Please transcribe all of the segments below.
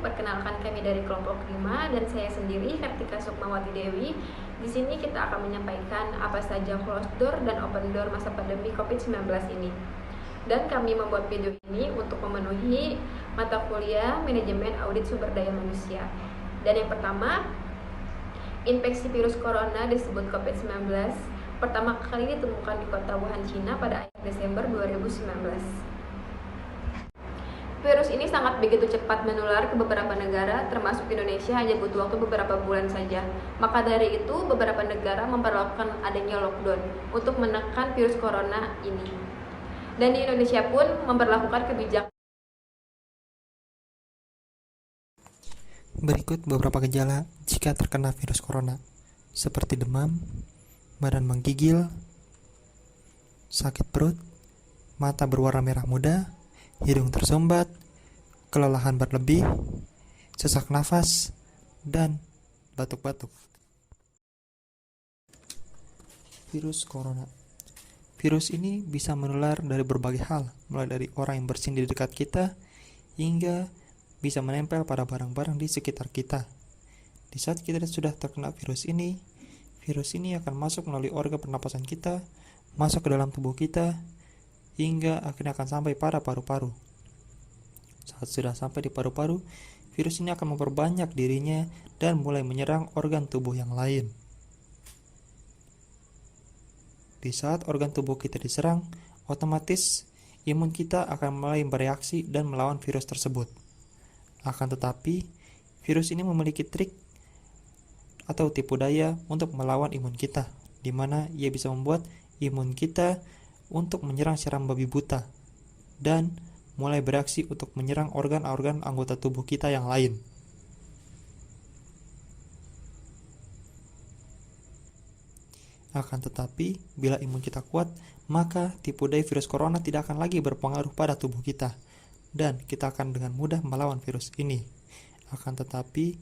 perkenalkan kami dari kelompok 5 dan saya sendiri Kartika Sukmawati Dewi. Di sini kita akan menyampaikan apa saja closed door dan open door masa pandemi COVID-19 ini. Dan kami membuat video ini untuk memenuhi mata kuliah Manajemen Audit Sumber Daya Manusia. Dan yang pertama, infeksi virus corona disebut COVID-19 pertama kali ditemukan di kota Wuhan, Cina pada akhir Desember 2019. Virus ini sangat begitu cepat menular ke beberapa negara, termasuk Indonesia hanya butuh waktu beberapa bulan saja. Maka dari itu, beberapa negara memperlakukan adanya lockdown untuk menekan virus corona ini. Dan di Indonesia pun memperlakukan kebijakan. Berikut beberapa gejala jika terkena virus corona, seperti demam, badan menggigil, sakit perut, mata berwarna merah muda, hidung tersumbat, kelelahan berlebih, sesak nafas, dan batuk-batuk. Virus corona. Virus ini bisa menular dari berbagai hal, mulai dari orang yang bersin di dekat kita, hingga bisa menempel pada barang-barang di sekitar kita. Di saat kita sudah terkena virus ini akan masuk melalui organ pernapasan kita, masuk ke dalam tubuh kita, hingga akhirnya akan sampai pada paru-paru. Saat sudah sampai di paru-paru, virus ini akan memperbanyak dirinya dan mulai menyerang organ tubuh yang lain. Di saat organ tubuh kita diserang, otomatis imun kita akan mulai bereaksi dan melawan virus tersebut. Akan tetapi, virus ini memiliki trik atau tipu daya untuk melawan imun kita, di mana ia bisa membuat imun kita untuk menyerang seram babi buta dan mulai bereaksi untuk menyerang organ-organ anggota tubuh kita yang lain. Akan tetapi, bila imun kita kuat, maka tipu daya virus corona tidak akan lagi berpengaruh pada tubuh kita dan kita akan dengan mudah melawan virus ini. Akan tetapi,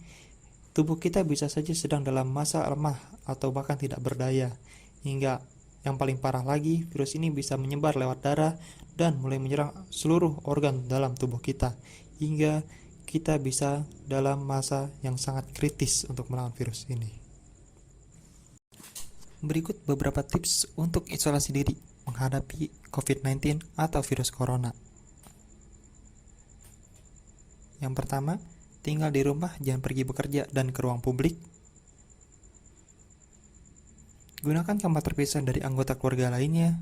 tubuh kita bisa saja sedang dalam masa lemah atau bahkan tidak berdaya, hingga yang paling parah lagi, virus ini bisa menyebar lewat darah dan mulai menyerang seluruh organ dalam tubuh kita, hingga kita bisa dalam masa yang sangat kritis untuk melawan virus ini. Berikut beberapa tips untuk isolasi diri menghadapi COVID-19 atau virus corona. Yang pertama, tinggal di rumah, jangan pergi bekerja dan ke ruang publik. Gunakan kamar terpisah dari anggota keluarga lainnya.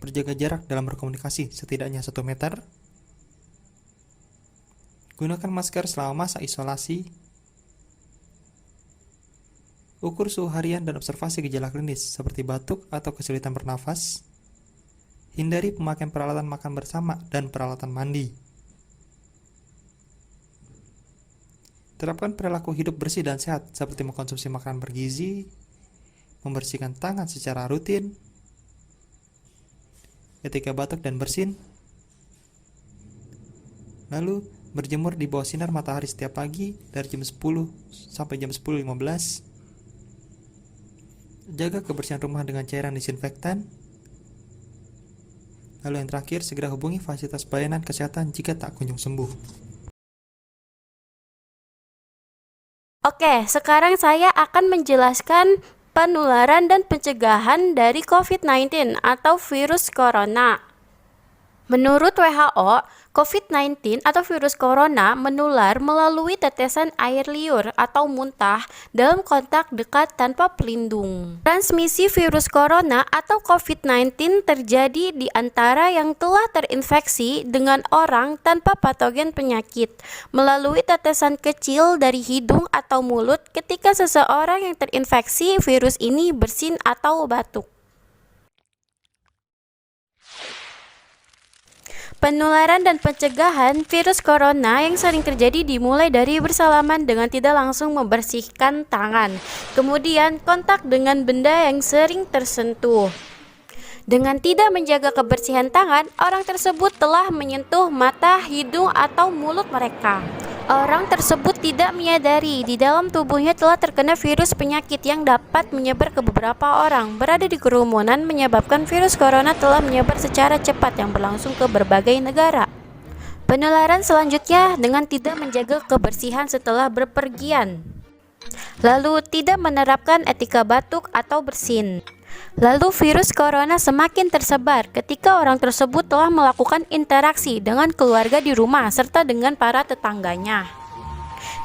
Berjaga jarak dalam berkomunikasi setidaknya 1 meter. Gunakan masker selama masa isolasi. Ukur suhu harian dan observasi gejala klinis seperti batuk atau kesulitan bernafas. Hindari pemakaian peralatan makan bersama dan peralatan mandi. Terapkan perilaku hidup bersih dan sehat seperti mengkonsumsi makanan bergizi, membersihkan tangan secara rutin, ketika batuk dan bersin, lalu berjemur di bawah sinar matahari setiap pagi dari jam 10 sampai jam 10.15. Jaga kebersihan rumah dengan cairan disinfektan. Lalu yang terakhir, segera hubungi fasilitas pelayanan kesehatan jika tak kunjung sembuh. Oke, sekarang saya akan menjelaskan penularan dan pencegahan dari COVID-19 atau virus corona. Menurut WHO, COVID-19 atau virus corona menular melalui tetesan air liur atau muntah dalam kontak dekat tanpa pelindung. Transmisi virus corona atau COVID-19 terjadi di antara yang telah terinfeksi dengan orang tanpa patogen penyakit melalui tetesan kecil dari hidung atau mulut ketika seseorang yang terinfeksi virus ini bersin atau batuk. Penularan dan pencegahan virus corona yang sering terjadi dimulai dari bersalaman dengan tidak langsung membersihkan tangan, kemudian kontak dengan benda yang sering tersentuh. Dengan tidak menjaga kebersihan tangan, orang tersebut telah menyentuh mata, hidung, atau mulut mereka. Orang tersebut tidak menyadari di dalam tubuhnya telah terkena virus penyakit yang dapat menyebar ke beberapa orang. Berada di kerumunan menyebabkan virus corona telah menyebar secara cepat yang berlangsung ke berbagai negara. Penularan selanjutnya dengan tidak menjaga kebersihan setelah berpergian. Lalu tidak menerapkan etika batuk atau bersin. Lalu virus corona semakin tersebar ketika orang tersebut telah melakukan interaksi dengan keluarga di rumah serta dengan para tetangganya.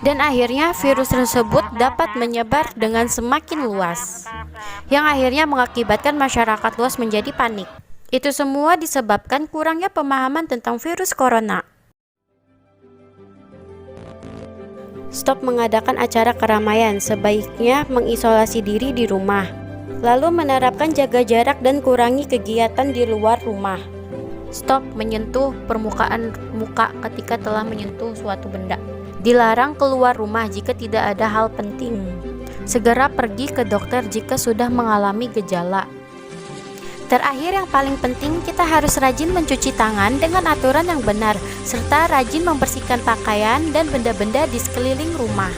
Dan akhirnya virus tersebut dapat menyebar dengan semakin luas, yang akhirnya mengakibatkan masyarakat luas menjadi panik. Itu semua disebabkan kurangnya pemahaman tentang virus corona. Stop mengadakan acara keramaian, sebaiknya mengisolasi diri di rumah. Lalu menerapkan jaga jarak dan kurangi kegiatan di luar rumah. Stop menyentuh permukaan muka ketika telah menyentuh suatu benda. Dilarang keluar rumah jika tidak ada hal penting. Segera pergi ke dokter jika sudah mengalami gejala. Terakhir yang paling penting, kita harus rajin mencuci tangan dengan aturan yang benar, serta rajin membersihkan pakaian dan benda-benda di sekeliling rumah.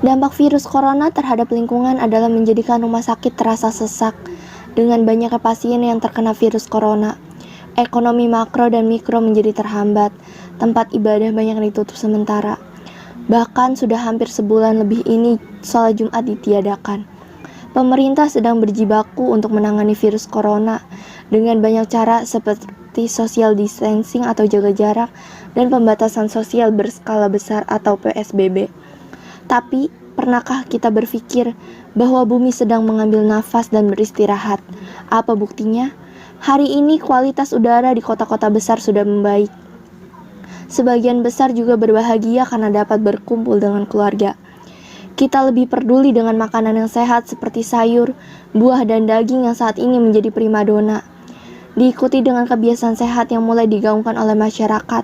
Dampak virus corona terhadap lingkungan adalah menjadikan rumah sakit terasa sesak dengan banyaknya pasien yang terkena virus corona. Ekonomi makro dan mikro menjadi terhambat, tempat ibadah banyak yang ditutup sementara. Bahkan sudah hampir sebulan lebih ini sholat Jumat ditiadakan. Pemerintah sedang berjibaku untuk menangani virus corona dengan banyak cara seperti social distancing atau jaga jarak dan pembatasan sosial berskala besar atau PSBB. Tapi, pernahkah kita berpikir bahwa bumi sedang mengambil nafas dan beristirahat? Apa buktinya? Hari ini kualitas udara di kota-kota besar sudah membaik. Sebagian besar juga berbahagia karena dapat berkumpul dengan keluarga. Kita lebih peduli dengan makanan yang sehat seperti sayur, buah, dan daging yang saat ini menjadi primadona. Diikuti dengan kebiasaan sehat yang mulai digaungkan oleh masyarakat.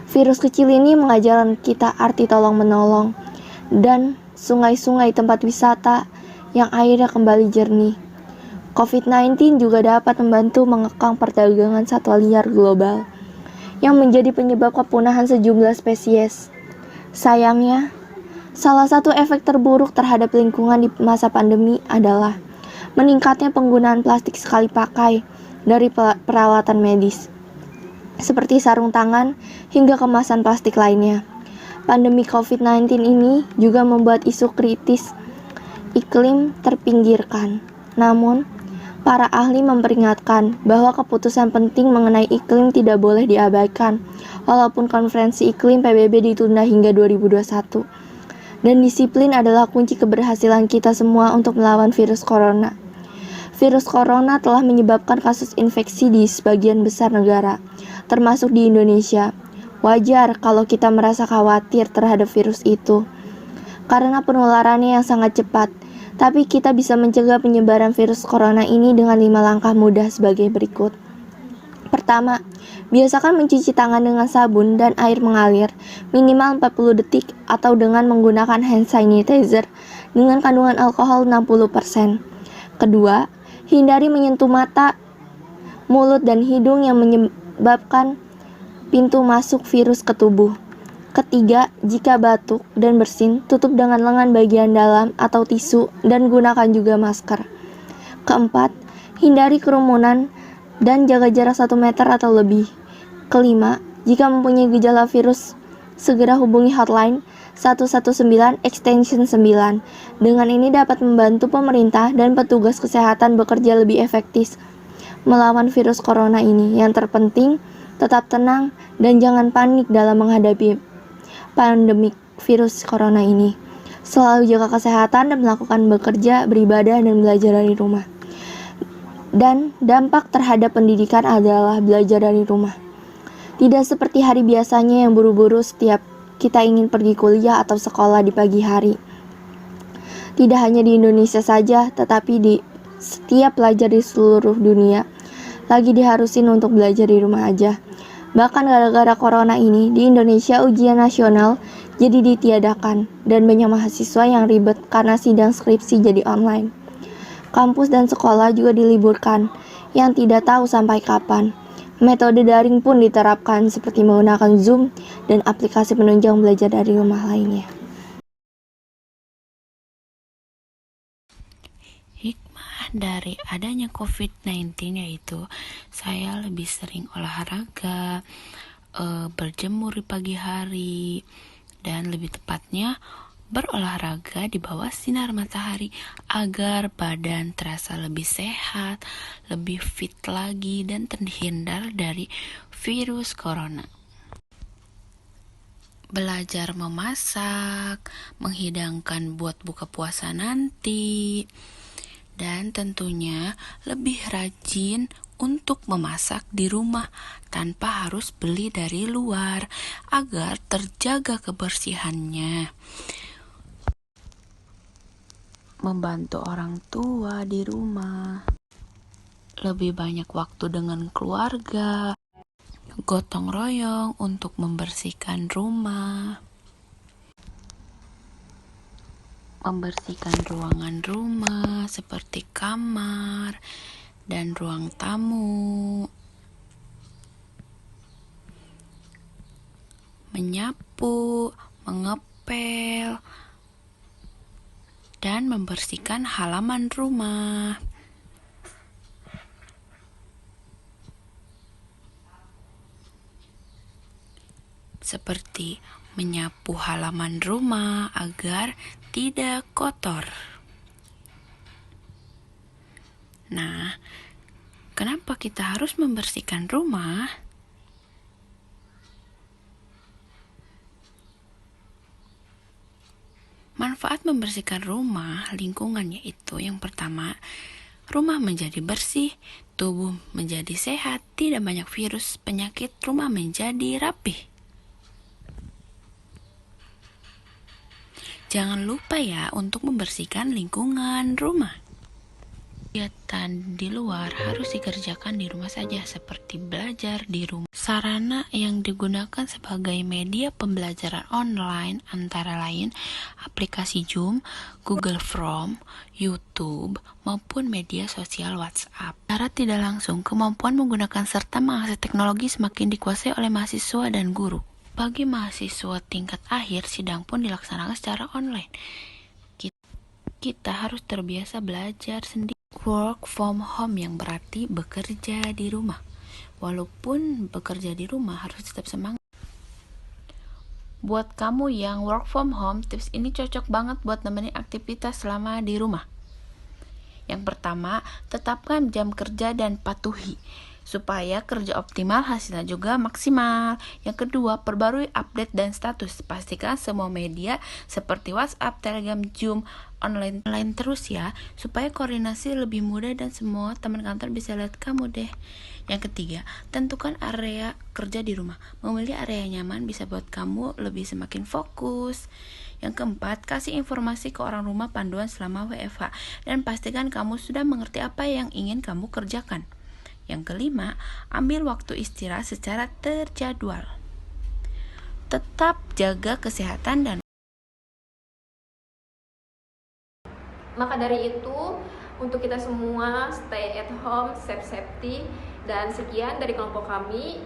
Virus kecil ini mengajarkan kita arti tolong-menolong. Dan sungai-sungai tempat wisata yang airnya kembali jernih. COVID-19 juga dapat membantu mengekang perdagangan satwa liar global yang menjadi penyebab kepunahan sejumlah spesies. Sayangnya, salah satu efek terburuk terhadap lingkungan di masa pandemi adalah meningkatnya penggunaan plastik sekali pakai dari peralatan medis, seperti sarung tangan hingga kemasan plastik lainnya. Pandemi COVID-19 ini juga membuat isu kritis iklim terpinggirkan. Namun, para ahli memperingatkan bahwa keputusan penting mengenai iklim tidak boleh diabaikan, walaupun konferensi iklim PBB ditunda hingga 2021. Dan disiplin adalah kunci keberhasilan kita semua untuk melawan virus corona. Virus corona telah menyebabkan kasus infeksi di sebagian besar negara, termasuk di Indonesia. Wajar kalau kita merasa khawatir terhadap virus itu, karena penularannya yang sangat cepat. Tapi kita bisa mencegah penyebaran virus corona ini dengan 5 langkah mudah sebagai berikut. Pertama, biasakan mencuci tangan dengan sabun dan air mengalir minimal 40 detik atau dengan menggunakan hand sanitizer dengan kandungan alkohol 60%. Kedua, hindari menyentuh mata, mulut, dan hidung yang menyebabkan pintu masuk virus ke tubuh. Ketiga, jika batuk dan bersin, tutup dengan lengan bagian dalam atau tisu dan gunakan juga masker. Keempat, hindari kerumunan dan jaga jarak 1 meter atau lebih. Kelima, jika mempunyai gejala virus, segera hubungi hotline 119 extension 9. Dengan ini dapat membantu pemerintah dan petugas kesehatan bekerja lebih efektif melawan virus corona ini. Yang terpenting, tetap tenang dan jangan panik dalam menghadapi pandemi virus corona ini. Selalu jaga kesehatan dan melakukan bekerja, beribadah, dan belajar dari rumah. Dan dampak terhadap pendidikan adalah belajar dari rumah. Tidak seperti hari biasanya yang buru-buru setiap kita ingin pergi kuliah atau sekolah di pagi hari. Tidak hanya di Indonesia saja, tetapi di setiap pelajar di seluruh dunia lagi diharusin untuk belajar di rumah aja. Bahkan gara-gara corona ini, di Indonesia ujian nasional jadi ditiadakan dan banyak mahasiswa yang ribet karena sidang skripsi jadi online. Kampus dan sekolah juga diliburkan, yang tidak tahu sampai kapan. Metode daring pun diterapkan seperti menggunakan Zoom dan aplikasi penunjang belajar dari rumah lainnya. Hikmah dari adanya COVID-19 yaitu saya lebih sering olahraga, berjemur di pagi hari, dan lebih tepatnya berolahraga di bawah sinar matahari agar badan terasa lebih sehat, lebih fit lagi, dan terhindar dari virus corona. Belajar memasak, menghidangkan buat buka puasa nanti, dan tentunya lebih rajin untuk memasak di rumah tanpa harus beli dari luar agar terjaga kebersihannya. Membantu orang tua di rumah, lebih banyak waktu dengan keluarga, gotong royong untuk membersihkan rumah, membersihkan ruangan rumah seperti kamar dan ruang tamu, menyapu, mengepel, dan membersihkan halaman rumah. Seperti menyapu halaman rumah agar tidak kotor. Nah, kenapa kita harus membersihkan rumah? Manfaat membersihkan rumah, lingkungan yaitu yang pertama, rumah menjadi bersih, tubuh menjadi sehat, tidak banyak virus, penyakit, rumah menjadi rapih. Jangan lupa ya untuk membersihkan lingkungan rumah. Kegiatan di luar harus dikerjakan di rumah saja, seperti belajar di rumah. Sarana yang digunakan sebagai media pembelajaran online antara lain aplikasi Zoom, Google Form, YouTube, maupun media sosial WhatsApp. Secara tidak langsung, kemampuan menggunakan serta mengakses teknologi semakin dikuasai oleh mahasiswa dan guru. Bagi mahasiswa tingkat akhir, sidang pun dilaksanakan secara online. Kita harus terbiasa belajar sendiri. Work from home yang berarti bekerja di rumah. Walaupun bekerja di rumah harus tetap semangat. Buat kamu yang work from home, tips ini cocok banget buat nemenin aktivitas selama di rumah. Yang pertama, tetapkan jam kerja dan patuhi supaya kerja optimal, hasilnya juga maksimal. Yang kedua, perbarui update dan status. Pastikan semua media seperti WhatsApp, Telegram, Zoom, online terus ya, supaya koordinasi lebih mudah dan semua teman kantor bisa lihat kamu deh. Yang ketiga, tentukan area kerja di rumah. Memilih area nyaman bisa buat kamu lebih semakin fokus. Yang keempat, kasih informasi ke orang rumah panduan selama WFH dan pastikan kamu sudah mengerti apa yang ingin kamu kerjakan. Yang kelima, ambil waktu istirahat secara terjadwal. Tetap jaga kesehatan dan Maka dari itu, untuk kita semua stay at home, safety, dan sekian dari kelompok kami.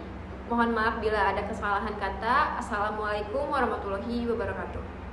Mohon maaf bila ada kesalahan kata. Assalamualaikum warahmatullahi wabarakatuh.